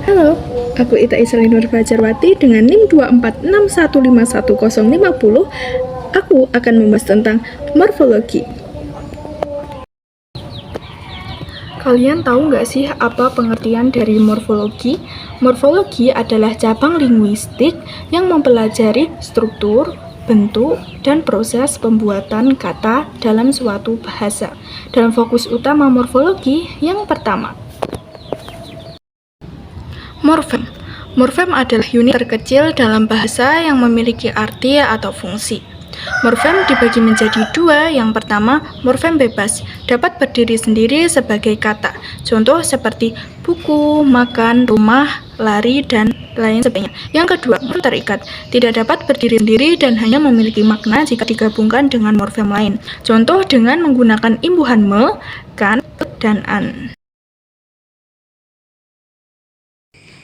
Halo, aku Ita Isrinur Fajarwati dengan NIM 246151050. Aku akan membahas tentang morfologi. Kalian tahu nggak sih apa pengertian dari morfologi? Morfologi adalah cabang linguistik yang mempelajari struktur, bentuk, dan proses pembuatan kata dalam suatu bahasa. Dalam fokus utama morfologi, yang pertama, morfem. Morfem adalah unit terkecil dalam bahasa yang memiliki arti atau fungsi. Morfem dibagi menjadi dua. Yang pertama, morfem bebas, dapat berdiri sendiri sebagai kata. Contoh seperti buku, makan, rumah, lari, dan lain sebagainya. Yang kedua, morfem terikat, tidak dapat berdiri sendiri dan hanya memiliki makna jika digabungkan dengan morfem lain. Contoh dengan menggunakan imbuhan me, kan, dan an.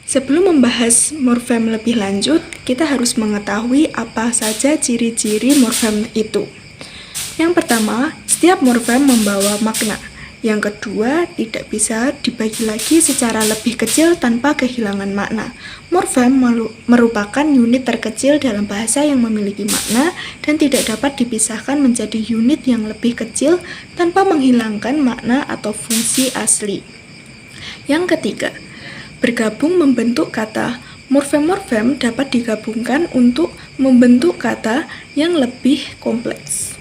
Sebelum membahas morfem lebih lanjut, kita harus mengetahui apa saja ciri-ciri morfem itu. Yang pertama, setiap morfem membawa makna. Yang kedua, tidak bisa dibagi lagi secara lebih kecil tanpa kehilangan makna. Morfem merupakan unit terkecil dalam bahasa yang memiliki makna dan tidak dapat dipisahkan menjadi unit yang lebih kecil tanpa menghilangkan makna atau fungsi asli. Yang ketiga, bergabung membentuk kata. Morfem-morfem dapat digabungkan untuk membentuk kata yang lebih kompleks.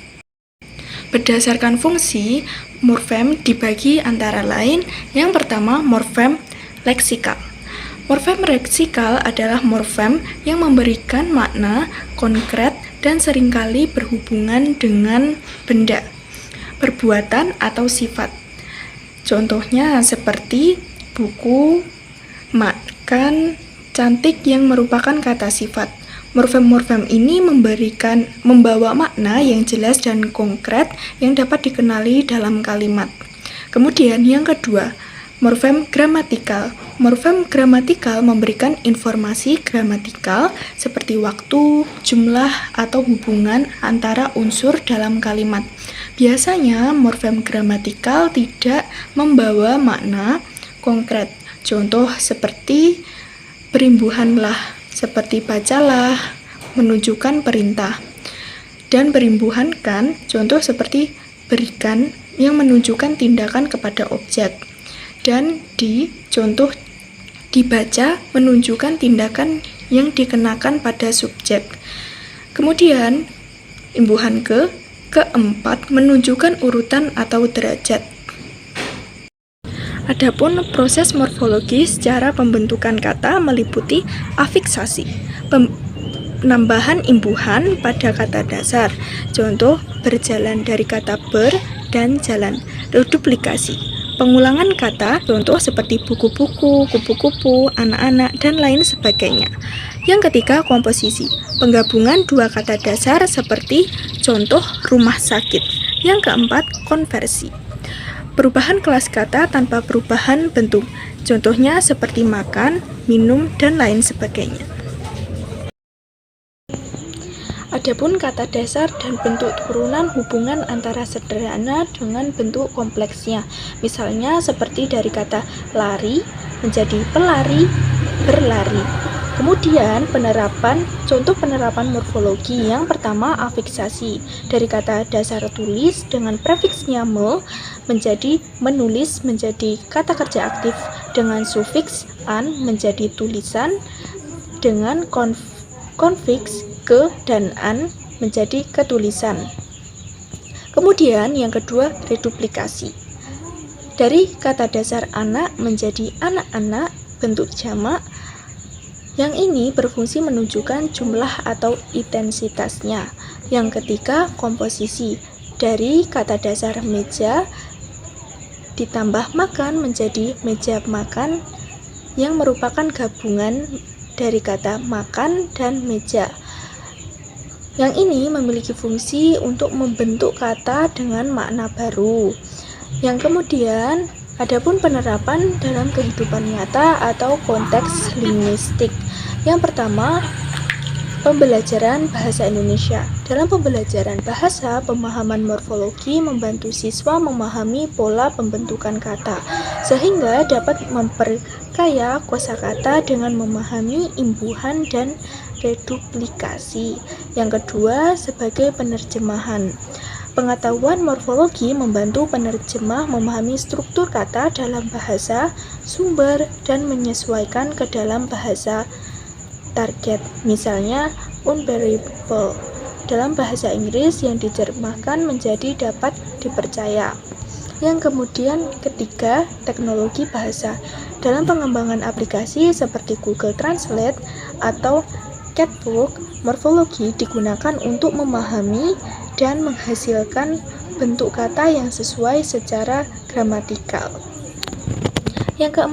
Berdasarkan fungsi, morfem dibagi antara lain. Yang pertama, morfem leksikal. Morfem leksikal adalah morfem yang memberikan makna konkret dan seringkali berhubungan dengan benda, perbuatan, atau sifat. Contohnya seperti buku, makan, cantik yang merupakan kata sifat. Morfem-morfem ini membawa makna yang jelas dan konkret yang dapat dikenali dalam kalimat. Kemudian yang kedua, morfem gramatikal. Morfem gramatikal memberikan informasi gramatikal seperti waktu, jumlah, atau hubungan antara unsur dalam kalimat. Biasanya morfem gramatikal tidak membawa makna konkret. Contoh seperti berimbuhanlah, seperti bacalah, menunjukkan perintah. Dan berimbuhankan, contoh seperti berikan, yang menunjukkan tindakan kepada objek. Dan contoh dibaca, menunjukkan tindakan yang dikenakan pada subjek. Kemudian, imbuhan keempat, menunjukkan urutan atau derajat. Adapun proses morfologi secara pembentukan kata meliputi afiksasi, penambahan imbuhan pada kata dasar. Contoh berjalan dari kata ber dan jalan. Reduplikasi, pengulangan kata, contoh seperti buku-buku, kupu-kupu, anak-anak, dan lain sebagainya. Yang ketiga, komposisi, penggabungan dua kata dasar seperti contoh rumah sakit. Yang keempat, konversi, perubahan kelas kata tanpa perubahan bentuk, contohnya seperti makan, minum, dan lain sebagainya. Adapun kata dasar dan bentuk turunan hubungan antara sederhana dengan bentuk kompleksnya. Misalnya seperti dari kata lari menjadi pelari, berlari. Kemudian contoh penerapan morfologi. Yang pertama, afiksasi. Dari kata dasar tulis dengan prefiksnya me menjadi menulis menjadi kata kerja aktif dengan sufiks an menjadi tulisan, dengan konfiks ke dan an menjadi ketulisan. Kemudian yang kedua, reduplikasi. Dari kata dasar anak menjadi anak-anak, bentuk jamak. Yang ini berfungsi menunjukkan jumlah atau intensitasnya. Yang ketiga, komposisi. Dari kata dasar meja ditambah makan menjadi meja makan, yang merupakan gabungan dari kata makan dan meja. Yang ini memiliki fungsi untuk membentuk kata dengan makna baru. Yang kemudian, adapun penerapan dalam kehidupan nyata atau konteks linguistik. Yang pertama, pembelajaran bahasa Indonesia. Dalam pembelajaran bahasa, pemahaman morfologi membantu siswa memahami pola pembentukan kata, sehingga dapat memperkaya memperkaya kosakata dengan memahami imbuhan dan reduplikasi. Yang kedua, sebagai penerjemahan. Pengetahuan morfologi membantu penerjemah memahami struktur kata dalam bahasa sumber dan menyesuaikan ke dalam bahasa target. Misalnya, unbearable dalam bahasa Inggris yang diterjemahkan menjadi dapat dipercaya. Yang kemudian ketiga, teknologi bahasa. Dalam pengembangan aplikasi seperti Google Translate atau Catwalk, morfologi digunakan untuk memahami dan menghasilkan bentuk kata yang sesuai secara gramatikal. Yang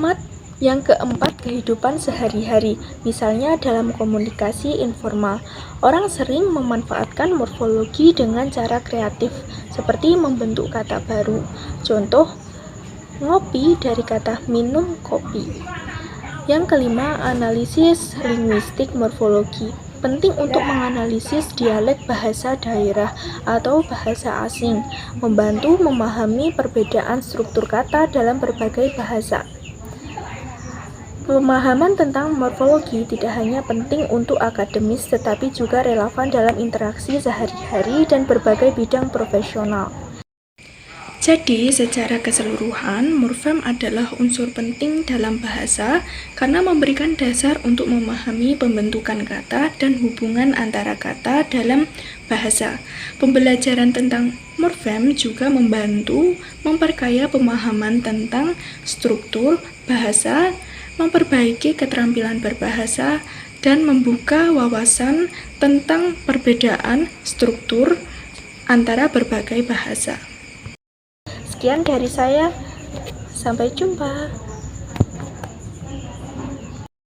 keempat, kehidupan sehari-hari. Misalnya dalam komunikasi informal, orang sering memanfaatkan morfologi dengan cara kreatif, seperti membentuk kata baru. Contoh, ngopi dari kata minum kopi. Yang kelima, analisis linguistik morfologi. Penting untuk menganalisis dialek bahasa daerah atau bahasa asing, membantu memahami perbedaan struktur kata dalam berbagai bahasa. Pemahaman tentang morfologi tidak hanya penting untuk akademis, tetapi juga relevan dalam interaksi sehari-hari dan berbagai bidang profesional. Jadi, secara keseluruhan, morfem adalah unsur penting dalam bahasa karena memberikan dasar untuk memahami pembentukan kata dan hubungan antara kata dalam bahasa. Pembelajaran tentang morfem juga membantu memperkaya pemahaman tentang struktur bahasa, memperbaiki keterampilan berbahasa, dan membuka wawasan tentang perbedaan struktur antara berbagai bahasa. Sekian dari saya, sampai jumpa.